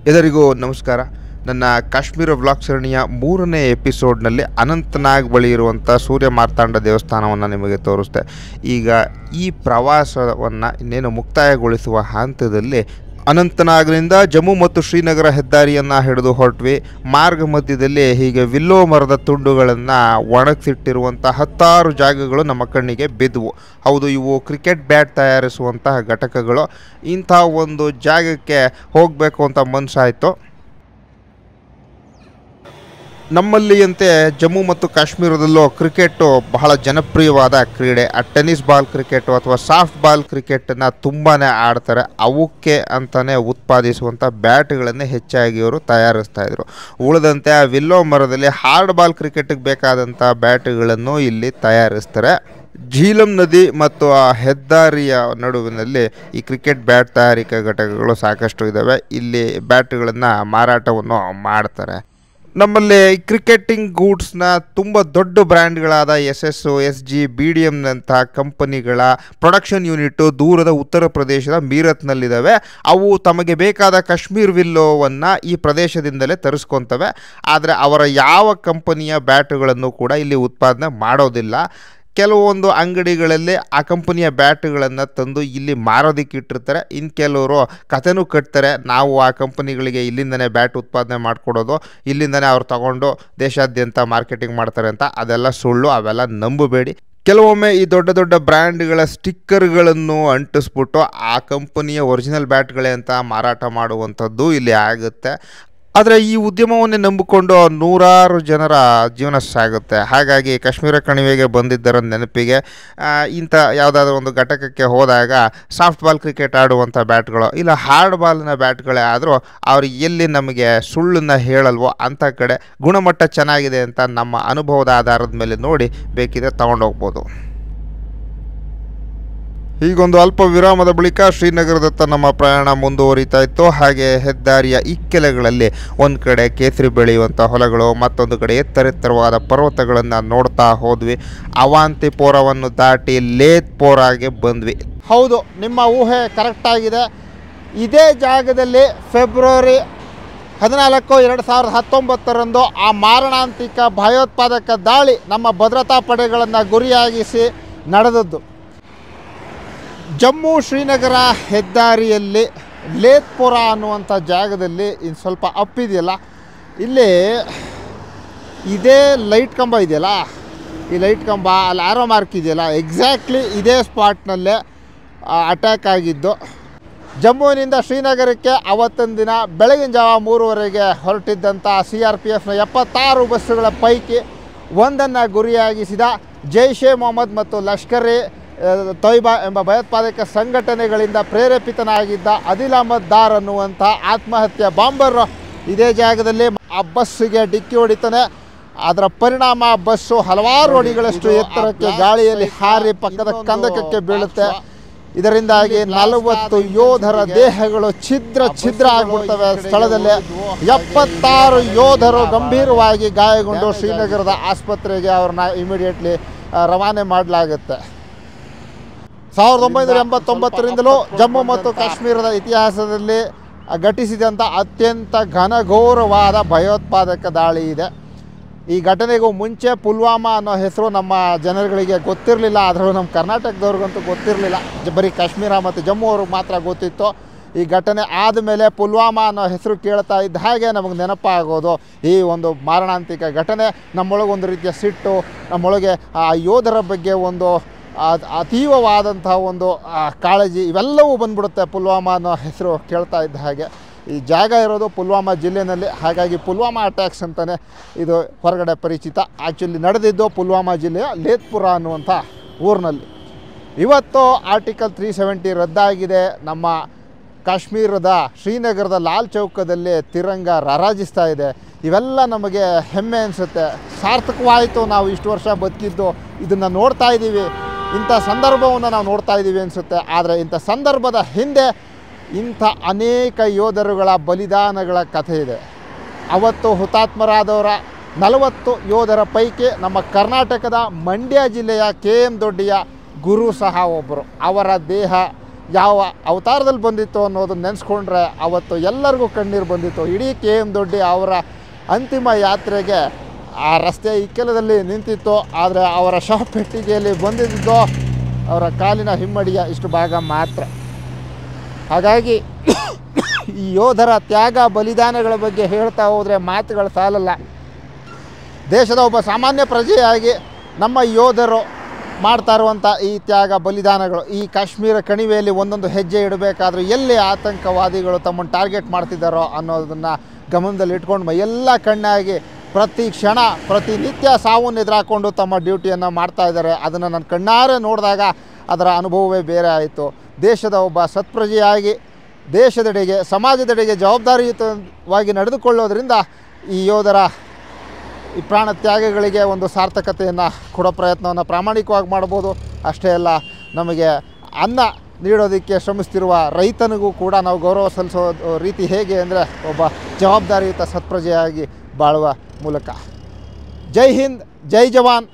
ಎಲ್ಲರಿಗೂ ನಮಸ್ಕಾರ. ನನ್ನ ಕಾಶ್ಮೀರ ವ್ಲಾಗ್ ಸರಣಿಯ 3ನೇ ಎಪಿಸೋಡ್ನಲ್ಲಿ ಅನಂತನಾಗ್ ಬಳಿ ಇರುವಂಥ ಸೂರ್ಯ ಮಾರ್ತಾಂಡ ದೇವಸ್ಥಾನವನ್ನು ನಿಮಗೆ ತೋರಿಸ್ತೆ. ಈಗ ಈ ಪ್ರವಾಸವನ್ನು ಇನ್ನೇನು ಮುಕ್ತಾಯಗೊಳಿಸುವ ಹಂತದಲ್ಲಿ ಅನಂತನಾಗ್ನಿಂದ ಜಮ್ಮು ಮತ್ತು ಶ್ರೀನಗರ ಹೆದ್ದಾರಿಯನ್ನು ಹಿಡಿದು ಹೊರಟ್ವಿ. ಮಾರ್ಗ ಮಧ್ಯದಲ್ಲಿ ಹೀಗೆ ವಿಲ್ಲೋ ಮರದ ತುಂಡುಗಳನ್ನು ಒಣಗಿಸಿಟ್ಟಿರುವಂಥ 10 ಜಾಗಗಳು ನಮ್ಮ ಕಣ್ಣಿಗೆ ಬಿದ್ದವು. ಹೌದು, ಇವು ಕ್ರಿಕೆಟ್ ಬ್ಯಾಟ್ ತಯಾರಿಸುವಂತಹ ಘಟಕಗಳು. ಇಂಥ ಒಂದು ಜಾಗಕ್ಕೆ ಹೋಗಬೇಕು ಅಂತ ಮನಸ್ಸಾಯಿತು. ನಮ್ಮಲ್ಲಿಯಂತೆ ಜಮ್ಮು ಮತ್ತು ಕಾಶ್ಮೀರದಲ್ಲೂ ಕ್ರಿಕೆಟು ಬಹಳ ಜನಪ್ರಿಯವಾದ ಕ್ರೀಡೆ. ಟೆನ್ನಿಸ್ ಬಾಲ್ ಕ್ರಿಕೆಟು ಅಥವಾ ಸಾಫ್ಟ್ ಬಾಲ್ ಕ್ರಿಕೆಟನ್ನು ತುಂಬಾ ಆಡ್ತಾರೆ. ಅವಕ್ಕೆ ಅಂತಲೇ ಉತ್ಪಾದಿಸುವಂಥ ಬ್ಯಾಟ್ಗಳನ್ನೇ ಹೆಚ್ಚಾಗಿ ಅವರು ತಯಾರಿಸ್ತಾಯಿದ್ರು. ಉಳಿದಂತೆ ಆ ವಿಲ್ಲೋ ಮರದಲ್ಲಿ ಹಾರ್ಡ್ ಬಾಲ್ ಕ್ರಿಕೆಟಿಗೆ ಬೇಕಾದಂಥ ಬ್ಯಾಟ್ಗಳನ್ನು ಇಲ್ಲಿ ತಯಾರಿಸ್ತಾರೆ. ಝೀಲಂ ನದಿ ಮತ್ತು ಆ ಹೆದ್ದಾರಿಯ ನಡುವಿನಲ್ಲಿ ಈ ಕ್ರಿಕೆಟ್ ಬ್ಯಾಟ್ ತಯಾರಿಕಾ ಘಟಕಗಳು ಸಾಕಷ್ಟು ಇದ್ದಾವೆ. ಇಲ್ಲಿ ಬ್ಯಾಟ್ಗಳನ್ನು ಮಾರಾಟವನ್ನು ಮಾಡ್ತಾರೆ. ನಮ್ಮಲ್ಲಿ ಕ್ರಿಕೆಟಿಂಗ್ ಗೂಡ್ಸ್ನ ತುಂಬ ದೊಡ್ಡ ಬ್ರ್ಯಾಂಡ್ಗಳಾದ SS, SG, BDMನಂಥ ಕಂಪನಿಗಳ ಪ್ರೊಡಕ್ಷನ್ ಯೂನಿಟ್ಟು ದೂರದ ಉತ್ತರ ಪ್ರದೇಶದ ಮೀರತ್ನಲ್ಲಿದ್ದಾವೆ. ಅವು ತಮಗೆ ಬೇಕಾದ ಕಾಶ್ಮೀರ್ ವಿಲ್ಲೋವನ್ನು ಈ ಪ್ರದೇಶದಿಂದಲೇ ತರಿಸ್ಕೊತವೆ. ಆದರೆ ಅವರ ಯಾವ ಕಂಪನಿಯ ಬ್ಯಾಟುಗಳನ್ನು ಕೂಡ ಇಲ್ಲಿ ಉತ್ಪಾದನೆ ಮಾಡೋದಿಲ್ಲ. ಕೆಲವೊಂದು ಅಂಗಡಿಗಳಲ್ಲಿ ಆ ಕಂಪನಿಯ ಬ್ಯಾಟ್ಗಳನ್ನು ತಂದು ಇಲ್ಲಿ ಮಾರೋದಕ್ಕೆ ಇಟ್ಟಿರ್ತಾರೆ. ಇನ್ನು ಕೆಲವರು ಕತೆನೂ ಕಟ್ತಾರೆ, ನಾವು ಆ ಕಂಪನಿಗಳಿಗೆ ಇಲ್ಲಿಂದನೇ ಬ್ಯಾಟ್ ಉತ್ಪಾದನೆ ಮಾಡಿಕೊಡೋದು, ಇಲ್ಲಿಂದನೇ ಅವ್ರು ತಗೊಂಡು ದೇಶಾದ್ಯಂತ ಮಾರ್ಕೆಟಿಂಗ್ ಮಾಡ್ತಾರೆ ಅಂತ. ಅದೆಲ್ಲ ಸುಳ್ಳು, ಅವೆಲ್ಲ ನಂಬಬೇಡಿ. ಕೆಲವೊಮ್ಮೆ ಈ ದೊಡ್ಡ ದೊಡ್ಡ ಬ್ರ್ಯಾಂಡ್ಗಳ ಸ್ಟಿಕ್ಕರ್ಗಳನ್ನು ಅಂಟಿಸ್ಬಿಟ್ಟು ಆ ಕಂಪನಿಯ ಒರಿಜಿನಲ್ ಬ್ಯಾಟ್ಗಳೇ ಅಂತ ಮಾರಾಟ ಮಾಡುವಂಥದ್ದು ಇಲ್ಲಿ ಆಗುತ್ತೆ. ಆದರೆ ಈ ಉದ್ಯಮವನ್ನೇ ನಂಬಿಕೊಂಡು ನೂರಾರು ಜನರ ಜೀವನ ಸಾಗುತ್ತೆ. ಹಾಗಾಗಿ ಕಾಶ್ಮೀರ ಕಣಿವೆಗೆ ಬಂದಿದ್ದರ ನೆನಪಿಗೆ ಇಂಥ ಯಾವುದಾದ್ರೂ ಒಂದು ಘಟಕಕ್ಕೆ ಹೋದಾಗ ಸಾಫ್ಟ್ ಬಾಲ್ ಕ್ರಿಕೆಟ್ ಆಡುವಂಥ ಬ್ಯಾಟ್ಗಳು ಇಲ್ಲ ಹಾರ್ಡ್ ಬಾಲ್ನ ಬ್ಯಾಟ್ಗಳೇ ಆದರೂ ಅವ್ರು ಎಲ್ಲಿ ನಮಗೆ ಸುಳ್ಳನ್ನು ಹೇಳಲ್ವೋ ಅಂಥ ಕಡೆ ಗುಣಮಟ್ಟ ಚೆನ್ನಾಗಿದೆ ಅಂತ ನಮ್ಮ ಅನುಭವದ ಆಧಾರದ ಮೇಲೆ ನೋಡಿ ಬೇಕಿದ್ರೆ ತೊಗೊಂಡೋಗ್ಬೋದು. ಹೀಗೊಂದು ಅಲ್ಪ ವಿರಾಮದ ಬಳಿಕ ಶ್ರೀನಗರದತ್ತ ನಮ್ಮ ಪ್ರಯಾಣ ಮುಂದುವರಿತಾ ಇತ್ತು. ಹಾಗೆ ಹೆದ್ದಾರಿಯ ಇಕ್ಕೆಲೆಗಳಲ್ಲಿ ಒಂದು ಕಡೆ ಕೇಸರಿ ಬೆಳೆಯುವಂಥ ಹೊಲಗಳು, ಮತ್ತೊಂದು ಕಡೆ ಎತ್ತರೆತ್ತರವಾದ ಪರ್ವತಗಳನ್ನು ನೋಡ್ತಾ ಹೋದ್ವಿ. ಅವಾಂತಿಪೋರವನ್ನು ದಾಟಿ ಲೇತ್ಪೋರಾಗೆ ಬಂದ್ವಿ. ಹೌದು, ನಿಮ್ಮ ಊಹೆ ಕರೆಕ್ಟಾಗಿದೆ. ಇದೇ ಜಾಗದಲ್ಲಿ ಫೆಬ್ರವರಿ 14, 2019 ಆ ಮಾರಣಾಂತಿಕ ಭಯೋತ್ಪಾದಕ ದಾಳಿ ನಮ್ಮ ಭದ್ರತಾ ಪಡೆಗಳನ್ನು ಗುರಿಯಾಗಿಸಿ ನಡೆದದ್ದು. ಜಮ್ಮು ಶ್ರೀನಗರ ಹೆದ್ದಾರಿಯಲ್ಲಿ ಲೇತ್ಪುರ ಅನ್ನುವಂಥ ಜಾಗದಲ್ಲಿ ಇನ್ನು ಸ್ವಲ್ಪ ಅಪ್ಪಿದೆಯಲ್ಲ, ಇಲ್ಲಿ ಇದೇ ಲೈಟ್ ಕಂಬ ಇದೆಯಲ್ಲ, ಈ ಲೈಟ್ ಕಂಬ ಅಲ್ಲಿ ಆರೋ ಮಾರ್ಕ್ ಇದೆಯಲ್ಲ, ಎಕ್ಸಾಕ್ಟ್ಲಿ ಇದೇ ಸ್ಪಾಟ್ನಲ್ಲೇ ಅಟ್ಯಾಕ್ ಆಗಿದ್ದು. ಜಮ್ಮುವಿನಿಂದ ಶ್ರೀನಗರಕ್ಕೆ ಅವತ್ತೊಂದು ದಿನ ಬೆಳಗಿನ ಜಾವ 3:30ಗೆ ಹೊರಟಿದ್ದಂಥ CRPFನ 76 ಬಸ್ಸುಗಳ ಪೈಕಿ ಒಂದನ್ನು ಗುರಿಯಾಗಿಸಿದ ಜೈಷ್ ಎ ಮೊಹಮ್ಮದ್ ಮತ್ತು ಲಷ್ಕರ್ ಎ ತೊಯ್ಬಾ ಎಂಬ ಭಯೋತ್ಪಾದಕ ಸಂಘಟನೆಗಳಿಂದ ಪ್ರೇರೇಪಿತನಾಗಿದ್ದ ಆದಿಲ್ ಅಹಮದ್ ದಾರ್ ಅನ್ನುವಂಥ ಆತ್ಮಹತ್ಯೆ ಬಾಂಬರ್ ಇದೇ ಜಾಗದಲ್ಲಿ ಆ ಬಸ್ಸಿಗೆ ಡಿಕ್ಕಿ ಹೊಡಿತಾನೆ. ಅದರ ಪರಿಣಾಮ ಬಸ್ಸು ಹಲವಾರು ಅಡಿಗಳಷ್ಟು ಎತ್ತರಕ್ಕೆ ಗಾಳಿಯಲ್ಲಿ ಹಾರಿ ಪಕ್ಕದ ಕಂದಕಕ್ಕೆ ಬೀಳುತ್ತೆ. ಇದರಿಂದಾಗಿ 40 ಯೋಧರ ದೇಹಗಳು ಛಿದ್ರ ಆಗಿಬಿಡ್ತವೆ. ಸ್ಥಳದಲ್ಲೇ 76 ಯೋಧರು ಗಂಭೀರವಾಗಿ ಗಾಯಗೊಂಡು ಶ್ರೀನಗರದ ಆಸ್ಪತ್ರೆಗೆ ಅವ್ರನ್ನ ಇಮಿಡಿಯೇಟ್ಲಿ ರವಾನೆ ಮಾಡಲಾಗುತ್ತೆ. 1989ರಿಂದಲೂ ಜಮ್ಮು ಮತ್ತು ಕಾಶ್ಮೀರದ ಇತಿಹಾಸದಲ್ಲಿ ಘಟಿಸಿದಂಥ ಅತ್ಯಂತ ಘನಘೋರವಾದ ಭಯೋತ್ಪಾದಕ ದಾಳಿ ಇದೆ. ಈ ಘಟನೆಗೂ ಮುಂಚೆ ಪುಲ್ವಾಮಾ ಅನ್ನೋ ಹೆಸರು ನಮ್ಮ ಜನಗಳಿಗೆ ಗೊತ್ತಿರಲಿಲ್ಲ. ಅದರಲ್ಲೂ ನಮ್ಮ ಕರ್ನಾಟಕದವ್ರಿಗಂತೂ ಗೊತ್ತಿರಲಿಲ್ಲ. ಬರೀ ಕಾಶ್ಮೀರ ಮತ್ತು ಜಮ್ಮು ಅವ್ರಿಗೆ ಮಾತ್ರ ಗೊತ್ತಿತ್ತು. ಈ ಘಟನೆ ಆದಮೇಲೆ ಪುಲ್ವಾಮಾ ಅನ್ನೋ ಹೆಸರು ಕೇಳ್ತಾ ಇದ್ದ ಹಾಗೆ ನಮಗೆ ನೆನಪಾಗೋದು ಈ ಒಂದು ಮಾರಣಾಂತಿಕ ಘಟನೆ. ನಮ್ಮೊಳಗೊಂದು ರೀತಿಯ ಸಿಟ್ಟು, ನಮ್ಮೊಳಗೆ ಆ ಯೋಧರ ಬಗ್ಗೆ ಒಂದು ಅತೀವವಾದಂಥ ಒಂದು ಕಾಳಜಿ, ಇವೆಲ್ಲವೂ ಬಂದ್ಬಿಡುತ್ತೆ ಪುಲ್ವಾಮಾ ಅನ್ನೋ ಹೆಸರು ಕೇಳ್ತಾ ಇದ್ದ ಹಾಗೆ. ಈ ಜಾಗ ಇರೋದು ಪುಲ್ವಾಮಾ ಜಿಲ್ಲೆಯಲ್ಲಿ, ಹಾಗಾಗಿ ಪುಲ್ವಾಮಾ ಅಟ್ಯಾಕ್ಸ್ ಅಂತಲೇ ಇದು ಹೊರಗಡೆ ಪರಿಚಿತ. ಆ್ಯಕ್ಚುಲಿ ನಡೆದಿದ್ದು ಪುಲ್ವಾಮಾ ಜಿಲ್ಲೆಯ ಲೇತ್ಪುರ ಅನ್ನುವಂಥ ಊರಿನಲ್ಲಿ. ಇವತ್ತು ಆರ್ಟಿಕಲ್ 370 ರದ್ದಾಗಿದೆ. ನಮ್ಮ ಕಾಶ್ಮೀರದ ಶ್ರೀನಗರದ ಲಾಲ್ ಚೌಕದಲ್ಲಿ ತಿರಂಗ ರಾರಾಜಿಸ್ತಾ ಇದೆ. ಇವೆಲ್ಲ ನಮಗೆ ಹೆಮ್ಮೆ ಅನಿಸುತ್ತೆ. ಸಾರ್ಥಕವಾಯಿತು, ನಾವು ಇಷ್ಟು ವರ್ಷ ಬದುಕಿದ್ದು, ಇದನ್ನು ನೋಡ್ತಾ ಇದ್ದೀವಿ, ಇಂಥ ಸಂದರ್ಭವನ್ನು ನಾವು ನೋಡ್ತಾ ಇದ್ದೀವಿ ಅನಿಸುತ್ತೆ. ಆದರೆ ಇಂಥ ಸಂದರ್ಭದ ಹಿಂದೆ ಇಂಥ ಅನೇಕ ಯೋಧರುಗಳ ಬಲಿದಾನಗಳ ಕಥೆ ಇದೆ. ಅವತ್ತು ಹುತಾತ್ಮರಾದವರ 40 ಯೋಧರ ಪೈಕಿ ನಮ್ಮ ಕರ್ನಾಟಕದ ಮಂಡ್ಯ ಜಿಲ್ಲೆಯ KM ದೊಡ್ಡಿಯ ಗುರು ಸಹ ಒಬ್ಬರು. ಅವರ ದೇಹ ಯಾವ ಅವತಾರದಲ್ಲಿ ಬಂದಿತ್ತು ಅನ್ನೋದನ್ನ ನೆನೆಸ್ಕೊಂಡ್ರೆ ಅವತ್ತು ಎಲ್ಲರಿಗೂ ಕಣ್ಣೀರು ಬಂದಿತ್ತು. ಇಡೀ KM ದೊಡ್ಡಿ ಅವರ ಅಂತಿಮ ಯಾತ್ರೆಗೆ ಆ ರಸ್ತೆ ಇಕ್ಕೆಲದಲ್ಲಿ ನಿಂತಿತ್ತು. ಆದರೆ ಅವರ ಶವಪೆಟ್ಟಿಗೆಯಲ್ಲಿ ಬಂದಿದ್ದು ಅವರ ಕಾಲಿನ ಹಿಮ್ಮಡಿಯ ಇಷ್ಟು ಭಾಗ ಮಾತ್ರ. ಹಾಗಾಗಿ ಈ ಯೋಧರ ತ್ಯಾಗ ಬಲಿದಾನಗಳ ಬಗ್ಗೆ ಹೇಳ್ತಾ ಹೋದರೆ ಮಾತುಗಳು ಸಾಲಲ್ಲ. ದೇಶದ ಒಬ್ಬ ಸಾಮಾನ್ಯ ಪ್ರಜೆಯಾಗಿ ನಮ್ಮ ಯೋಧರು ಮಾಡ್ತಾ ಇರುವಂಥ ಈ ತ್ಯಾಗ ಬಲಿದಾನಗಳು, ಈ ಕಾಶ್ಮೀರ ಕಣಿವೆಯಲ್ಲಿ ಒಂದೊಂದು ಹೆಜ್ಜೆ ಇಡಬೇಕಾದ್ರೂ ಎಲ್ಲಿ ಆತಂಕವಾದಿಗಳು ತಮ್ಮನ್ನು ಟಾರ್ಗೆಟ್ ಮಾಡ್ತಿದ್ದಾರೋ ಅನ್ನೋದನ್ನು ಗಮನದಲ್ಲಿ ಇಟ್ಕೊಂಡು ಮೈಯೆಲ್ಲ ಕಣ್ಣಾಗಿ ಪ್ರತಿ ಕ್ಷಣ ಪ್ರತಿನಿತ್ಯ ಸಾವನ್ನು ಎದುರಾಕೊಂಡು ತಮ್ಮ ಡ್ಯೂಟಿಯನ್ನು ಮಾಡ್ತಾ ಇದ್ದಾರೆ. ಅದನ್ನು ನಾನು ಕಣ್ಣಾರೆ ನೋಡಿದಾಗ ಅದರ ಅನುಭವವೇ ಬೇರೆ ಆಯಿತು. ದೇಶದ ಒಬ್ಬ ಸತ್ಪ್ರಜೆಯಾಗಿ ದೇಶದೆಡೆಗೆ ಸಮಾಜದೆಡೆಗೆ ಜವಾಬ್ದಾರಿಯುತವಾಗಿ ನಡೆದುಕೊಳ್ಳೋದ್ರಿಂದ ಈ ಯೋಧರ ಈ ಪ್ರಾಣ ತ್ಯಾಗಗಳಿಗೆ ಒಂದು ಸಾರ್ಥಕತೆಯನ್ನು ಕೊಡೋ ಪ್ರಯತ್ನವನ್ನು ಪ್ರಾಮಾಣಿಕವಾಗಿ ಮಾಡ್ಬೋದು. ಅಷ್ಟೇ ಅಲ್ಲ, ನಮಗೆ ಅನ್ನ ನೀಡೋದಕ್ಕೆ ಶ್ರಮಿಸ್ತಿರುವ ರೈತನಿಗೂ ಕೂಡ ನಾವು ಗೌರವ ಸಲ್ಲಿಸೋ ರೀತಿ ಹೇಗೆ ಅಂದರೆ ಒಬ್ಬ ಜವಾಬ್ದಾರಿಯುತ ಸತ್ಪ್ರಜೆಯಾಗಿ ಬಾಳುವ ಮೂಲಕ. ಜೈ ಹಿಂದ್, ಜೈ ಜವಾನ್.